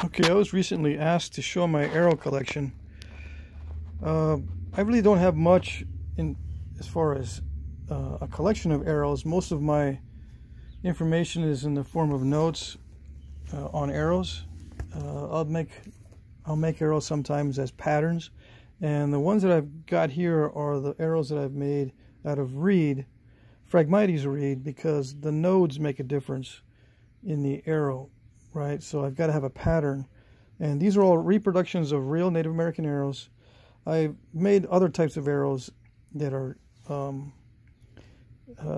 Okay, I was recently asked to show my arrow collection. I really don't have much in as far as a collection of arrows. Most of my information is in the form of notes on arrows. I'll make arrows sometimes as patterns, and the ones that I've got here are the arrows that I've made out of reed, Phragmites reed, because the nodes make a difference in the arrow, right? So I've got to have a pattern, and these are all reproductions of real Native American arrows. I've made other types of arrows that are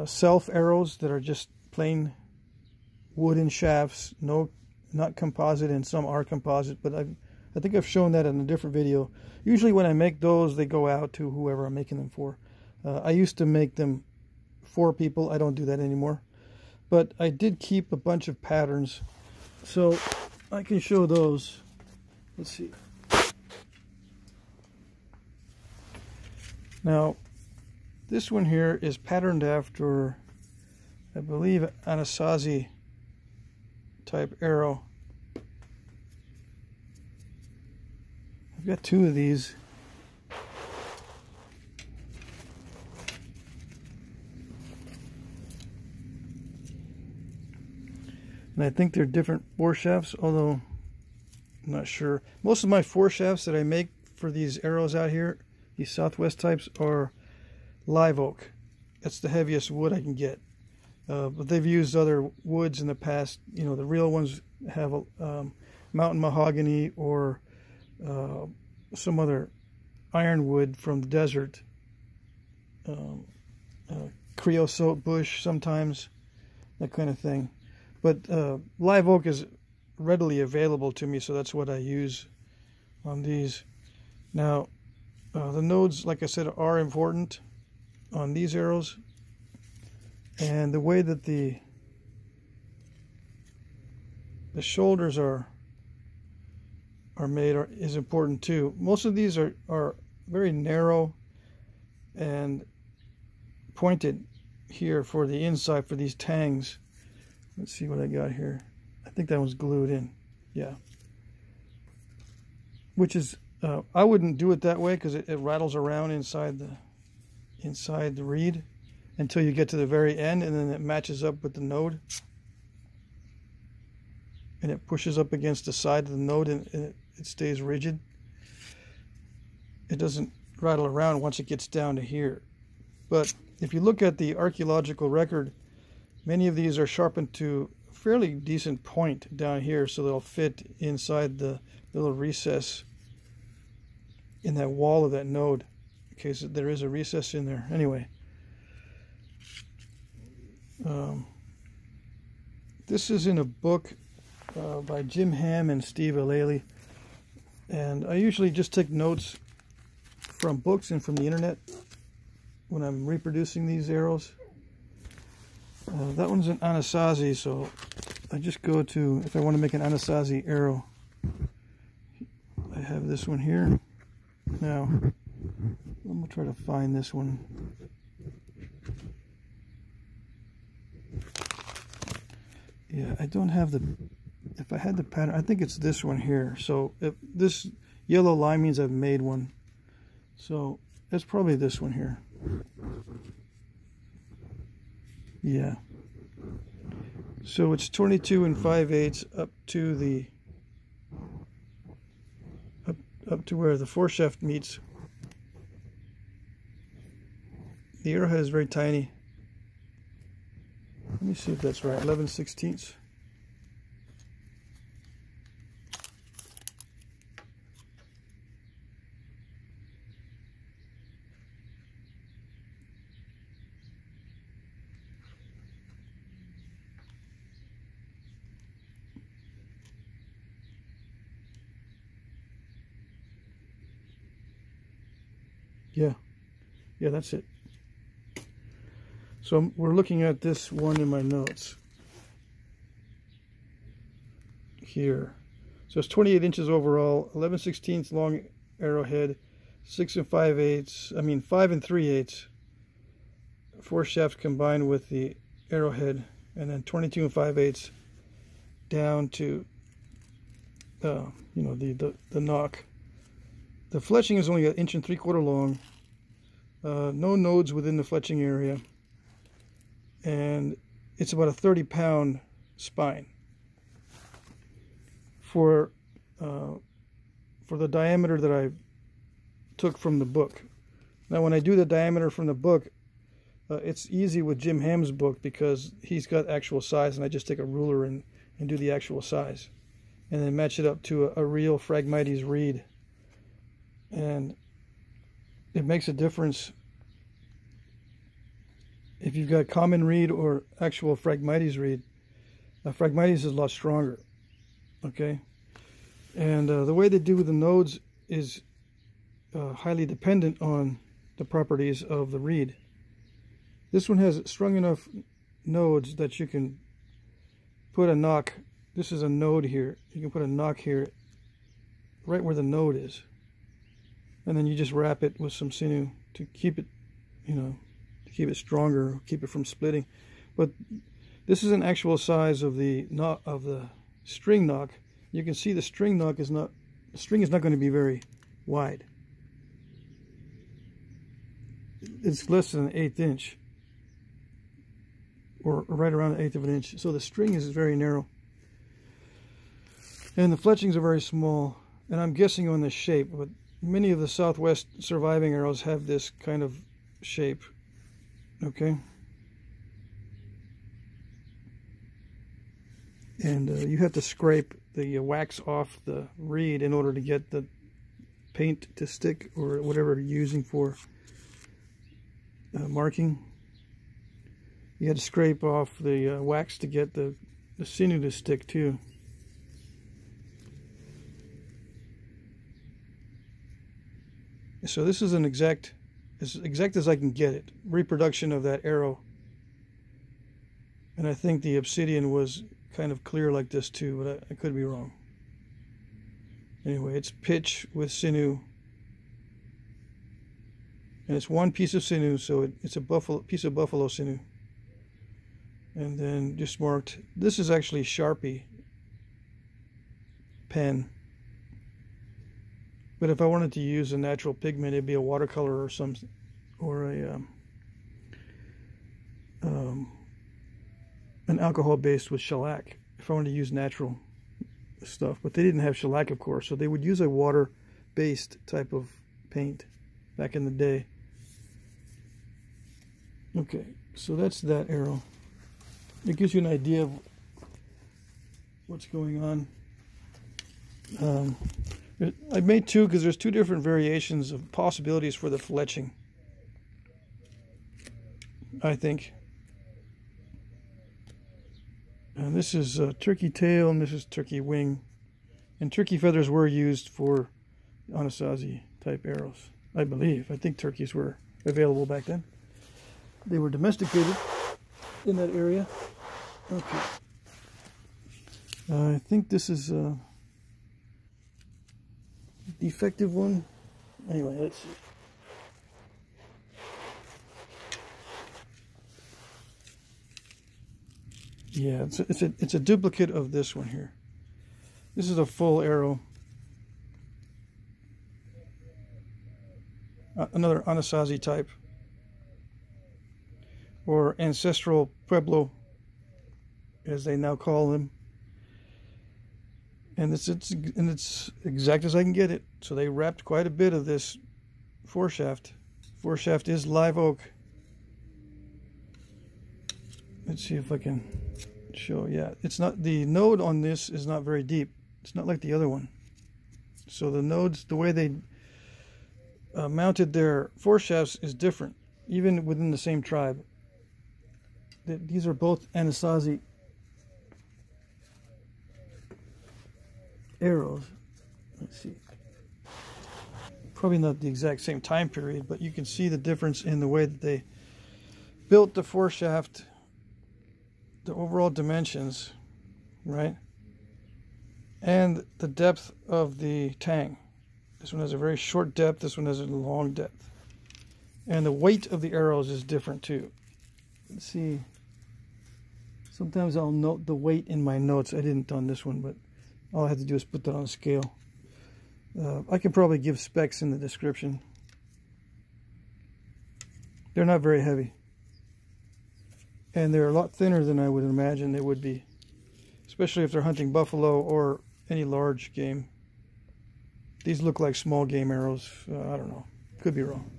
self arrows that are just plain wooden shafts, not composite, and some are composite, but I think I've shown that in a different video. Usually when I make those, they go out to whoever I'm making them for. I used to make them for people. I don't do that anymore. But I did keep a bunch of patterns, so I can show those. Let's see. Now, this one here is patterned after, I believe, Anasazi type arrow. I've got two of these. And I think they're different foreshafts, although I'm not sure. Most of my foreshafts that I make for these arrows out here, these Southwest types, are live oak. That's the heaviest wood I can get. But they've used other woods in the past. You know, the real ones have mountain mahogany or some other ironwood from the desert. Creosote bush sometimes, that kind of thing. But live oak is readily available to me, so that's what I use on these. Now, the nodes, like I said, are important on these arrows, and the way that the shoulders are made is important too. Most of these are very narrow and pointed here for the inside for these tangs. Let's see what I got here. I think that one's glued in. Yeah. Which is, I wouldn't do it that way because it rattles around inside the reed until you get to the very end, and then it matches up with the node. And it pushes up against the side of the node, and it stays rigid. It doesn't rattle around once it gets down to here. But if you look at the archaeological record, many of these are sharpened to a fairly decent point down here, so they'll fit inside the little recess in that wall of that node, in case there is a recess in there. Anyway, this is in a book by Jim Hamm and Steve Allely, and I usually just take notes from books and from the internet when I'm reproducing these arrows. That one's an Anasazi, so I just go to, if I want to make an Anasazi arrow, I have this one here. Now, I'm going to try to find this one. Yeah, I don't have if I had the pattern, I think it's this one here. So if this yellow line means I've made one. So it's probably this one here. Yeah. So it's 22 5/8 up to the up to where the foreshaft meets. The arrowhead is very tiny. Let me see if that's right. 11/16. Yeah, that's it. So we're looking at this one in my notes here. So it's 28 inches overall, 11/16 long arrowhead, 6 5/8, I mean 5 3/8 foreshaft combined with the arrowhead, and then 22 5/8 down to you know, the Nock. The fletching is only 1 3/4 inch long. No nodes within the fletching area, and it's about a 30-pound spine for the diameter that I took from the book. Now, when I do the diameter from the book, it's easy with Jim Hamm's book because he's got actual size, and I just take a ruler and do the actual size, and then match it up to a real Phragmites reed. And it makes a difference if you've got common reed or actual Phragmites reed. Phragmites is a lot stronger, okay? And the way they do the nodes is highly dependent on the properties of the reed. This one has strong enough nodes that you can put a Nock. This is a node here. You can put a Nock here, right where the node is. And then you just wrap it with some sinew to keep it, you know, to keep it stronger, keep it from splitting. But this is an actual size of the string Nock. You can see the string Nock is not, the string is not going to be very wide. It's less than 1/8 inch, or right around 1/8 of an inch. So the string is very narrow, and the fletchings are very small. And I'm guessing on the shape, but many of the Southwest surviving arrows have this kind of shape. Okay, and you have to scrape the wax off the reed in order to get the paint to stick, or whatever you're using for marking. You had to scrape off the wax to get the sinew to stick too. So this is as exact as I can get it, reproduction of that arrow. And I think the obsidian was kind of clear like this too, but I could be wrong. Anyway, it's pitch with sinew, and it's one piece of sinew, so it's a piece of buffalo sinew. And then just marked. This is actually Sharpie pen, but if I wanted to use a natural pigment, it'd be a watercolor or something, or an alcohol based with shellac. If I wanted to use natural stuff, but they didn't have shellac, of course, so they would use a water based type of paint back in the day. Okay, so that's that arrow. It gives you an idea of what's going on. I made two because there's two different variations of possibilities for the fletching, I think. And this is turkey tail, and this is turkey wing. And turkey feathers were used for Anasazi type arrows, I believe. I think turkeys were available back then. They were domesticated in that area. Okay. I think this is a defective one. Anyway, let's see. Yeah, it's a duplicate of this one here. This is a full arrow. Another Anasazi type, or ancestral Pueblo, as they now call them. And it's exact as I can get it. So they wrapped quite a bit of this foreshaft. Foreshaft is live oak. Let's see if I can show. Yeah, it's not, the node on this is not very deep. It's not like the other one. So the nodes, the way they mounted their foreshafts is different, even within the same tribe. These are both Anasazi arrows. Let's see. Probably not the exact same time period, but you can see the difference in the way that they built the foreshaft, the overall dimensions, right? And the depth of the tang. This one has a very short depth, this one has a long depth. And the weight of the arrows is different too. Let's see. Sometimes I'll note the weight in my notes. I didn't on this one, but All I have to do is put that on scale. I can probably give specs in the description. They're not very heavy. And they're a lot thinner than I would imagine they would be. Especially if they're hunting buffalo or any large game. These look like small game arrows. I don't know. Could be wrong.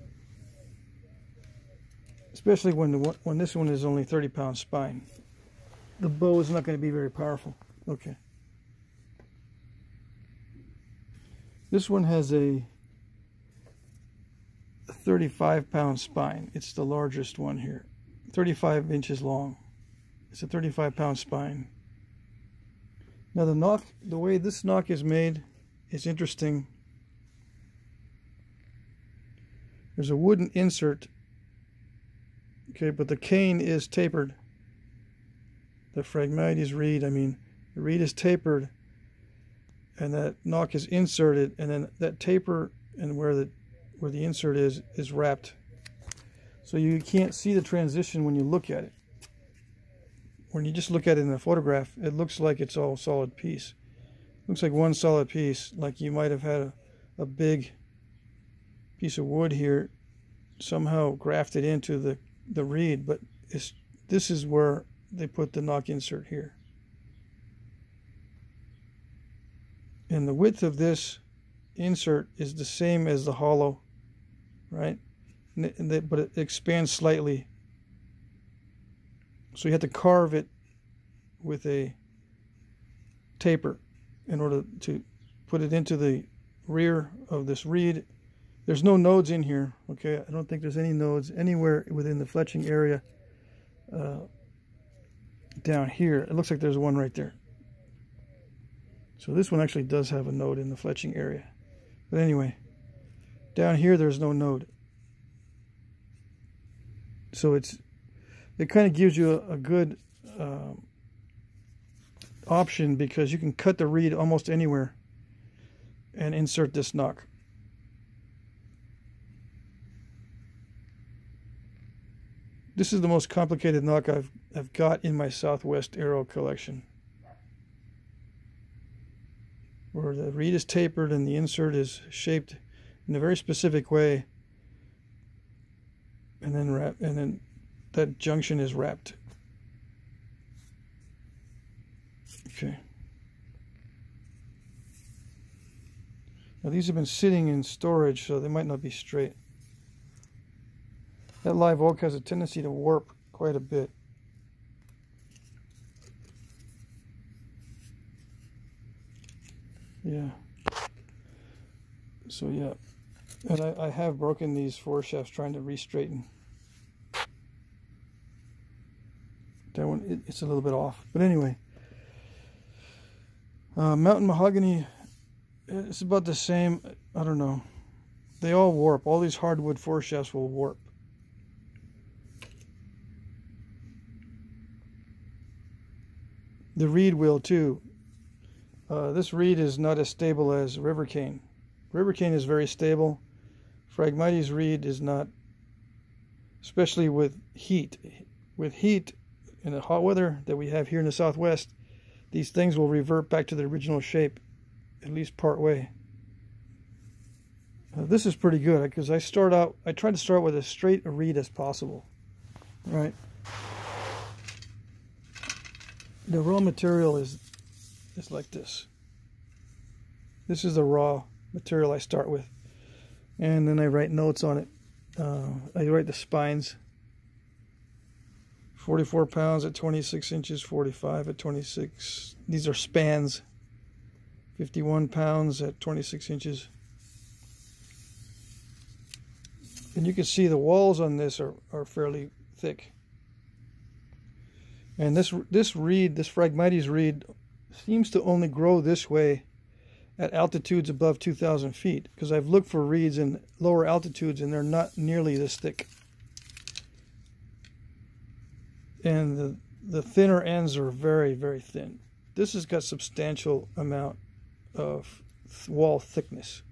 Especially when this one is only 30-pound spine. The bow is not going to be very powerful. Okay. This one has a 35-pound spine. It's the largest one here. 35 inches long. It's a 35-pound spine. Now the Nock, the way this Nock is made is interesting. There's a wooden insert, okay, but the cane is tapered. The Phragmites reed, the reed is tapered, and that Nock is inserted, and then that taper and where the insert is wrapped. So you can't see the transition when you look at it. When you just look at it in the photograph, it looks like it's all solid piece. Looks like one solid piece, like you might have had a big piece of wood here somehow grafted into the reed, but this is where they put the Nock insert here. And the width of this insert is the same as the hollow, right? But it expands slightly. So you have to carve it with a taper in order to put it into the rear of this reed. There's no nodes in here, okay? I don't think there's any nodes anywhere within the fletching area down here. It looks like there's one right there. So this one actually does have a node in the fletching area. But anyway, down here there's no node. So it kind of gives you a good option, because you can cut the reed almost anywhere and insert this Nock. This is the most complicated Nock I've got in my Southwest arrow collection, where the reed is tapered and the insert is shaped in a very specific way, and then that junction is wrapped. Okay. Now these have been sitting in storage, so they might not be straight. That live oak has a tendency to warp quite a bit. Yeah. So yeah. And I have broken these foreshafts trying to re-straighten. That one, it's a little bit off. But anyway. Mountain mahogany, it's about the same. I don't know. They all warp. All these hardwood foreshafts will warp. The reed will too. This reed is not as stable as river cane. River cane is very stable. Phragmites reed is not, especially with heat. With heat in the hot weather that we have here in the Southwest, these things will revert back to their original shape, at least part way. This is pretty good, because I try to start with as straight a reed as possible, right? The raw material is like this. This is the raw material I start with, and then I write notes on it. I write the spines. 44 pounds at 26 inches, 45 at 26. These are spans. 51 pounds at 26 inches. And you can see the walls on this are fairly thick. And this reed, this Phragmites reed, seems to only grow this way at altitudes above 2,000 feet. Because I've looked for reeds in lower altitudes and they're not nearly this thick. And the thinner ends are very, very thin. This has got substantial amount of wall thickness.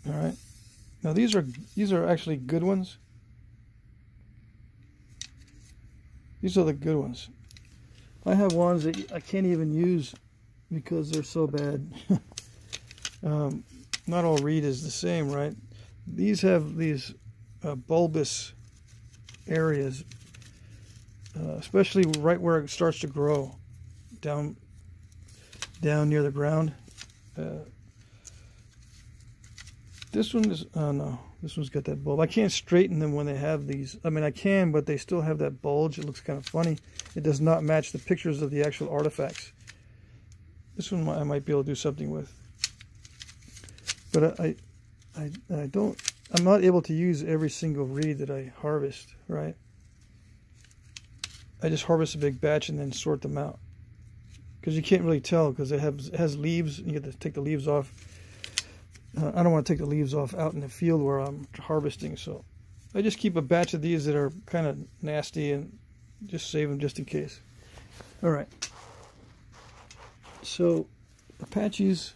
All right. Now these are actually good ones. These are the good ones. I have ones that I can't even use because they're so bad. Not all reed is the same, right? These have these bulbous areas, especially right where it starts to grow, down near the ground. This one is, no, this one's got that bulb. I can't straighten them when they have these. I mean, I can, but they still have that bulge. It looks kind of funny. It does not match the pictures of the actual artifacts. This one I might be able to do something with. But I don't, I'm not able to use every single reed that I harvest, right? I just harvest a big batch and then sort them out. Because you can't really tell, because it has leaves, and you have to take the leaves off. I don't want to take the leaves off out in the field where I'm harvesting, so I just keep a batch of these that are kind of nasty and just save them just in case. Alright. So, Apaches,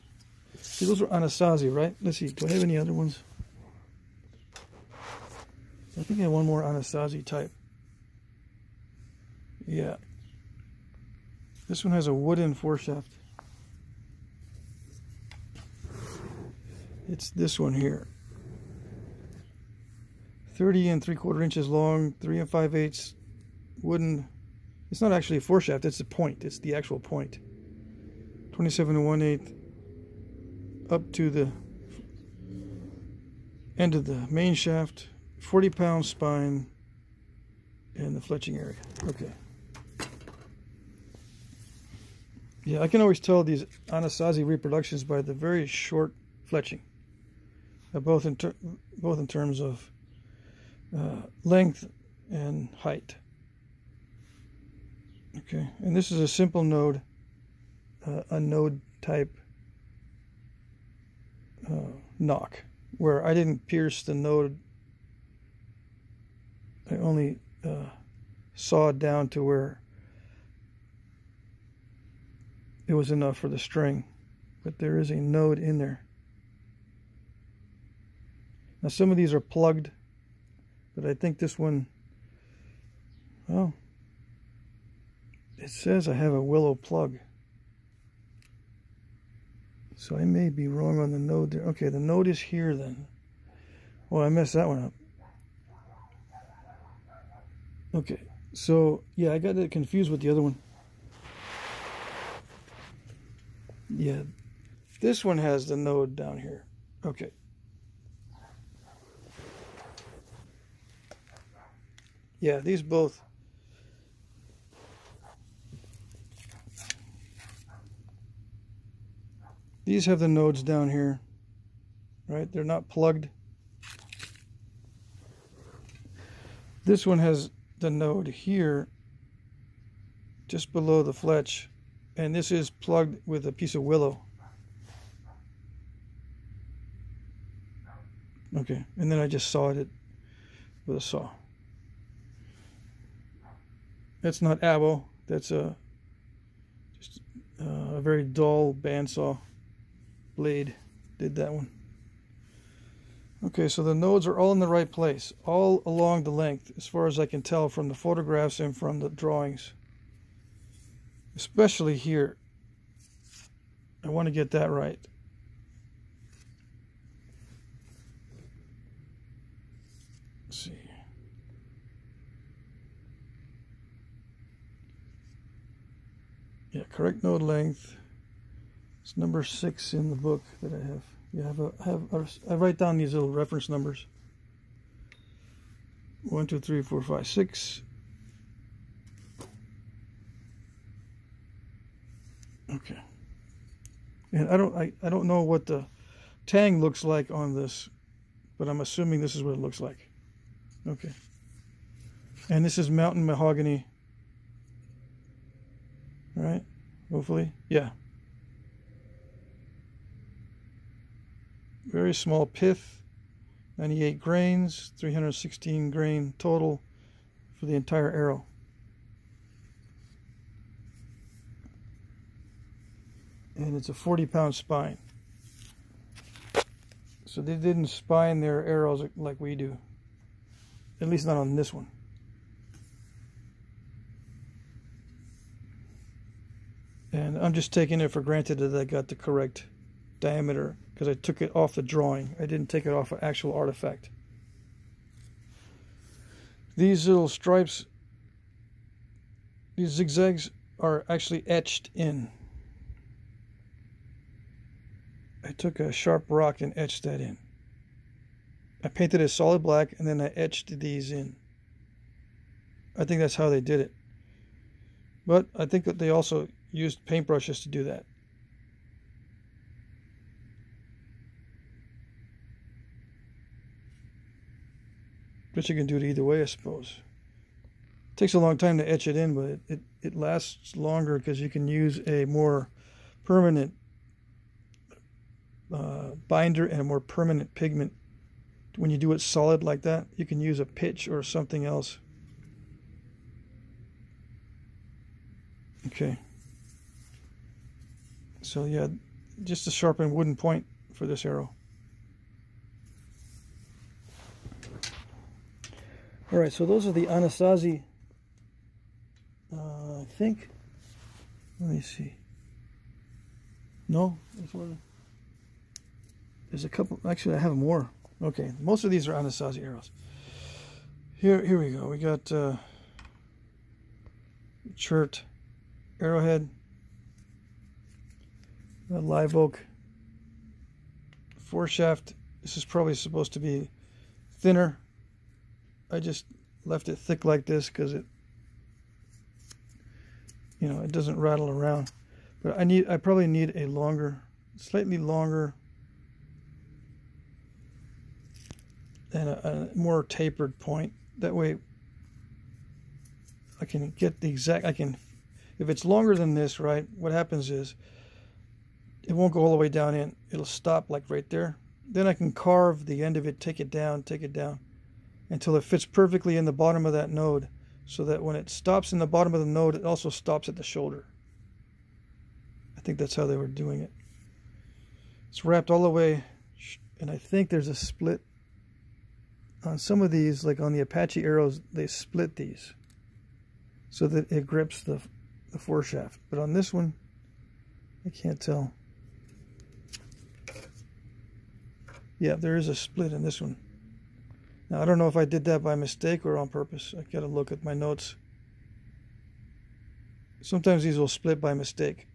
see, those are Anasazi, right? Let's see, do I have any other ones? I think I have one more Anasazi type. Yeah. This one has a wooden foreshaft. It's this one here. 30 3/4 inches long, 3 5/8 wooden. It's not actually a foreshaft, it's a point. It's the actual point. 27 1/8 up to the end of the main shaft. 40-pound spine and the fletching area. Okay. Yeah, I can always tell these Anasazi reproductions by the very short fletching, both in terms of length and height. Okay, and this is a simple node, a node type Nock, where I didn't pierce the node. I only sawed down to where it was enough for the string, but there is a node in there. Now some of these are plugged, but I think this one, well, it says I have a willow plug. So I may be wrong on the node there. Okay, the node is here then. Oh, I messed that one up. Okay, so yeah, I got it confused with the other one. Yeah, this one has the node down here. Okay. Yeah, these both. These have the nodes down here, right? They're not plugged. This one has the node here, just below the fletch, and this is plugged with a piece of willow. Okay, and then I just sawed it with a saw. That's not abo. That's just a very dull bandsaw blade. Did that one. Okay, so the nodes are all in the right place, all along the length, as far as I can tell from the photographs and from the drawings. Especially here. I want to get that right. Let's see. Yeah, correct node length. It's number 6 in the book that I have. Yeah, I write down these little reference numbers. 1, 2, 3, 4, 5, 6. Okay. And I don't know what the tang looks like on this, but I'm assuming this is what it looks like. Okay. And this is mountain mahogany. All right. Hopefully. Yeah. Very small pith, 98 grains, 316 grain total for the entire arrow. And it's a 40-pound spine. So they didn't spine their arrows like we do. At least not on this one. And I'm just taking it for granted that I got the correct diameter because I took it off the drawing. I didn't take it off an actual artifact. These little stripes, these zigzags are actually etched in. I took a sharp rock and etched that in. I painted it solid black and then I etched these in. I think that's how they did it. But I think that they also used paintbrushes to do that. But you can do it either way, I suppose. It takes a long time to etch it in, but it lasts longer because you can use a more permanent binder and a more permanent pigment. When you do it solid like that, you can use a pitch or something else. Okay. So yeah, just a sharpened wooden point for this arrow. Alright, so those are the Anasazi, I think. Let me see. No, there's a couple. Actually, I have more. Okay, most of these are Anasazi arrows. Here we go. We got Chert, Arrowhead, live oak, Foreshaft. This is probably supposed to be thinner. I just left it thick like this because it, it doesn't rattle around. But I probably need a longer, slightly longer, and a more tapered point. That way I can get the exact, if it's longer than this, right, what happens is it won't go all the way down in. It'll stop like right there. Then I can carve the end of it, take it down, until it fits perfectly in the bottom of that node, so that when it stops in the bottom of the node, it also stops at the shoulder. I think that's how they were doing it. It's wrapped all the way, and I think there's a split on some of these, like on the Apache Arrows, they split these so that it grips the foreshaft. But on this one, I can't tell. Yeah, there is a split in this one. Now, I don't know if I did that by mistake or on purpose. I gotta look at my notes. Sometimes these will split by mistake.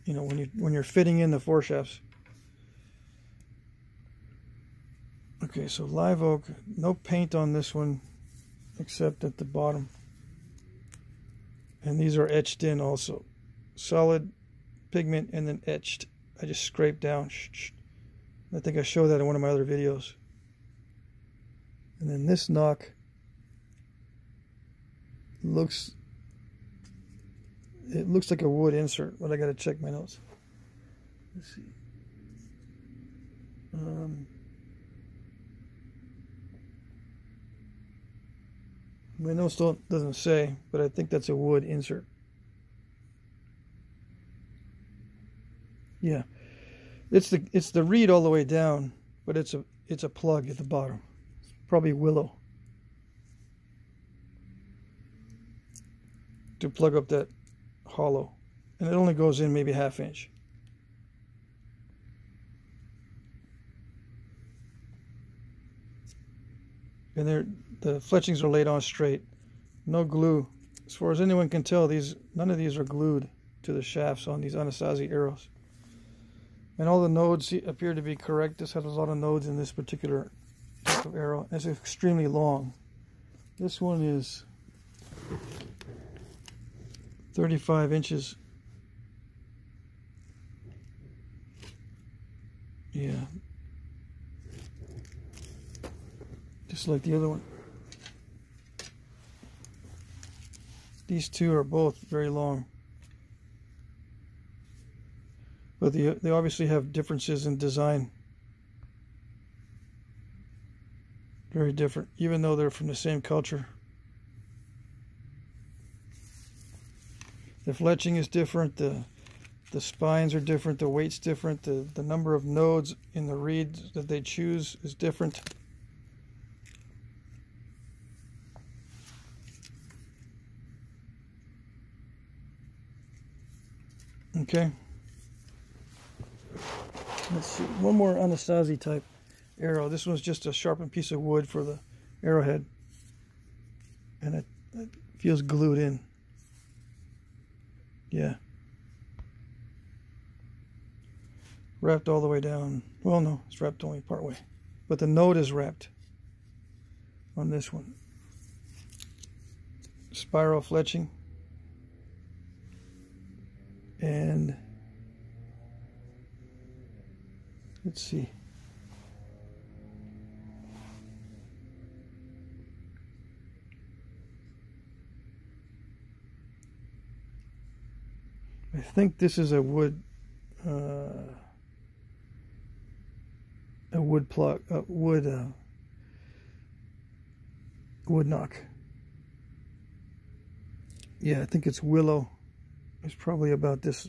When you're fitting in the foreshafts. Okay, so live oak, no paint on this one except at the bottom. And these are etched in also. Solid pigment and then etched. I just scraped down. I think I showed that in one of my other videos. And then this Nock looks like a wood insert, but I gotta check my notes. Let's see. My notes doesn't say, but I think that's a wood insert. Yeah, it's the reed all the way down, but it's a plug at the bottom. It's probably willow to plug up that hollow, and it only goes in maybe ½ inch. And the fletchings are laid on straight, no glue. As far as anyone can tell, none of these are glued to the shafts on these Anasazi arrows. And all the nodes appear to be correct. This has a lot of nodes in this particular type of arrow. It's extremely long. This one is 35 inches. Yeah. Just like the other one. These two are both very long. But they obviously have differences in design. Very different, even though they're from the same culture. The fletching is different, the spines are different, the weight's different, the number of nodes in the reeds that they choose is different. Okay. Let's see. One more Anasazi type arrow. This one's just a sharpened piece of wood for the arrowhead. And it feels glued in. Yeah. Wrapped all the way down. Well, no, it's wrapped only part way. But the node is wrapped on this one. Spiral fletching. And let's see. I think this is a wood plug, wood knock. Yeah, I think it's willow. It's probably about this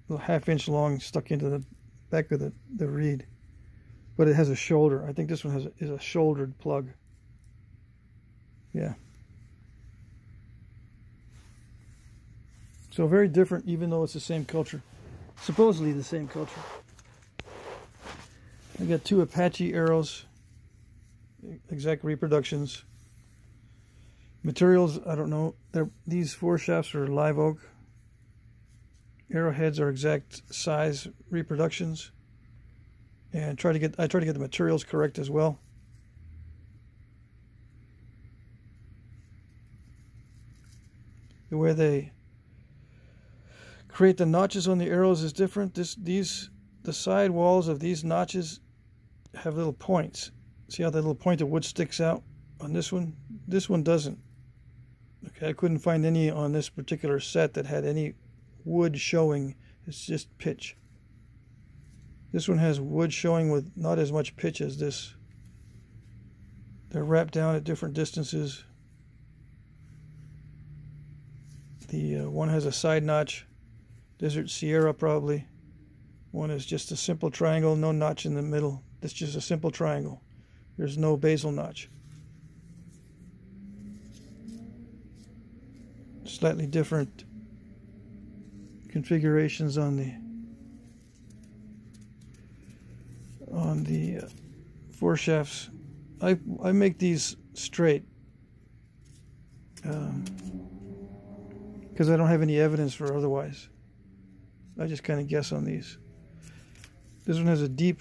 little half-inch long, stuck into the back of the reed, but it has a shoulder. I think this one is a shouldered plug. Yeah. So very different, even though it's the same culture. Supposedly the same culture. I got 2 Apache Arrows, exact reproductions. Materials, I don't know. These foreshafts are live oak. Arrowheads are exact size reproductions. And I try to get the materials correct as well. The way they create the notches on the arrows is different. The side walls of these notches have little points. See how that little point of wood sticks out on this one? This one doesn't. Okay, I couldn't find any on this particular set that had any wood showing. It's just pitch. This one has wood showing with not as much pitch as this. They're wrapped down at different distances. The one has a side notch. Desert Sierra probably. One is just a simple triangle, no notch in the middle. It's just a simple triangle. There's no basal notch. Slightly different configurations on the foreshafts. I make these straight because I don't have any evidence for otherwise. I just kind of guess on these. This one has a deep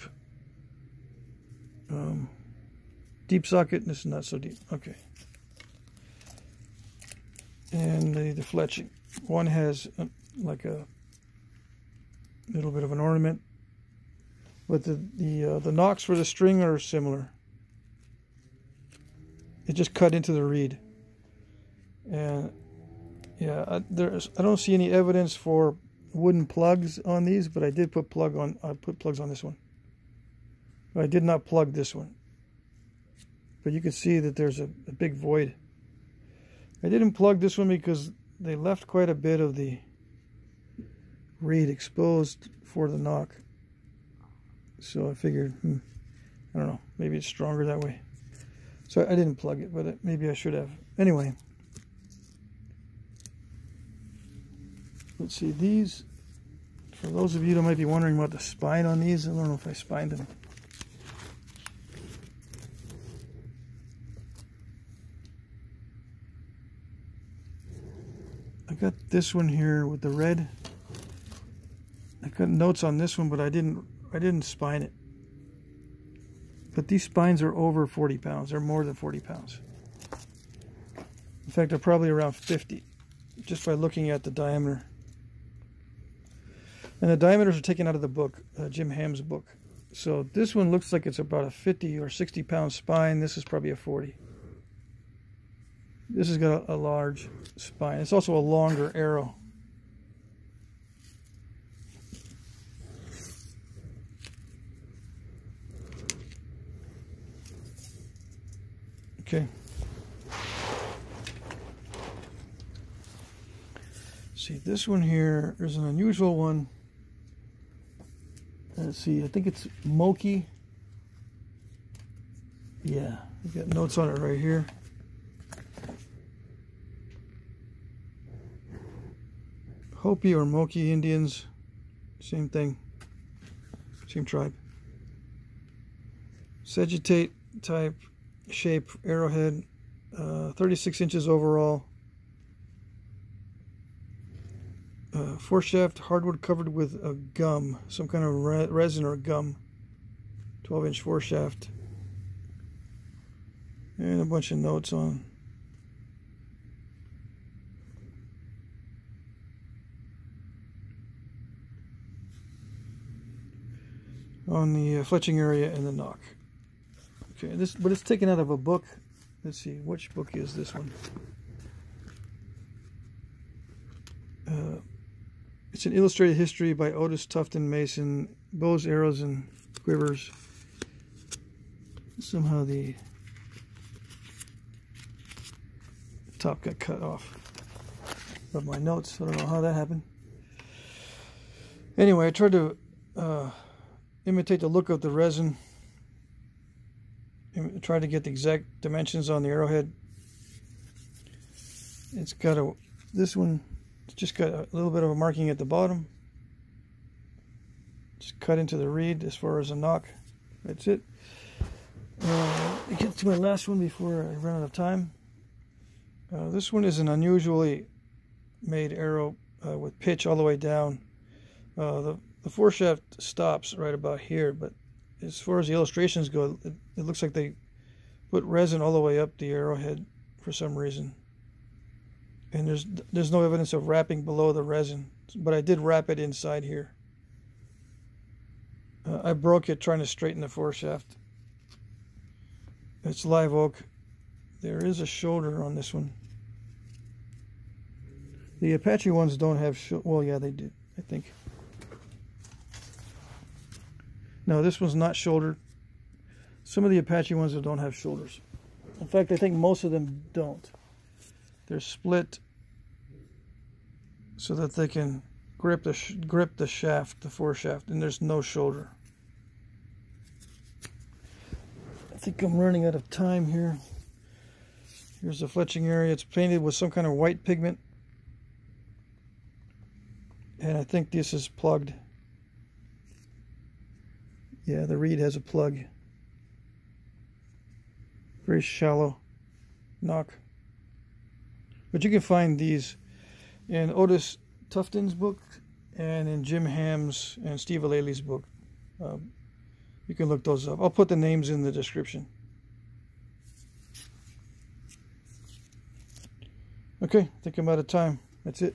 socket, and this is not so deep. Okay. And the deflection. One has like a little bit of an ornament, but the nocks for the string are similar. It just cut into the reed. And yeah, I don't see any evidence for wooden plugs on these, but I did put plugs on this one. But I did not plug this one. But you can see that there's a big void. I didn't plug this one because they left quite a bit of the reed exposed for the knock. So I figured, I don't know, maybe it's stronger that way. So I didn't plug it, but maybe I should have. Anyway. Let's see, these, for those of you that might be wondering about the spine on these, I don't know if I spined them. I got this one here with the red. I got notes on this one, but I didn't spine it. But these spines are over 40 pounds. They're more than 40 pounds. In fact, they're probably around 50, just by looking at the diameter. And the diameters are taken out of the book, Jim Hamm's book. So this one looks like it's about a 50 or 60 pound spine. This is probably a 40. This has got a large spine. It's also a longer arrow. Okay. See, this one here, there's an unusual one. Let's see, I think it's Moki. Yeah, we got notes on it right here. Hopi or Moki Indians, same thing, same tribe. Sagittate type shape arrowhead, 36 inches overall. Foreshaft hardwood covered with a gum, some kind of resin or gum. 12-inch foreshaft. And a bunch of notes on the fletching area and the nock. Okay, but it's taken out of a book. Let's see, which book is this one? It's an illustrated history by Otis, Tufton, Mason, bows, arrows, and quivers. Somehow the top got cut off of my notes. I don't know how that happened. Anyway, I tried to imitate the look of the resin. Try to get the exact dimensions on the arrowhead. It's got this one, it's just got a little bit of a marking at the bottom. Just cut into the reed as far as a nock. That's it. I get to my last one before I run out of time. This one is an unusually made arrow with pitch all the way down. The foreshaft stops right about here, but as far as the illustrations go, it looks like they put resin all the way up the arrowhead for some reason. And there's no evidence of wrapping below the resin, but I did wrap it inside here. I broke it trying to straighten the foreshaft. It's live oak. There is a shoulder on this one. The Apache ones don't have well, yeah, they did, I think. No, this one's not shouldered. Some of the Apache ones don't have shoulders. In fact, I think most of them don't. They're split so that they can grip the shaft, the foreshaft, and there's no shoulder. I think I'm running out of time here. Here's the fletching area. It's painted with some kind of white pigment. And I think this is plugged. Yeah, the reed has a plug. Very shallow nock. But you can find these in Otis Tufton's book and in Jim Hamm's and Steve Alelly's book. You can look those up. I'll put the names in the description. Okay, I think I'm out of time. That's it.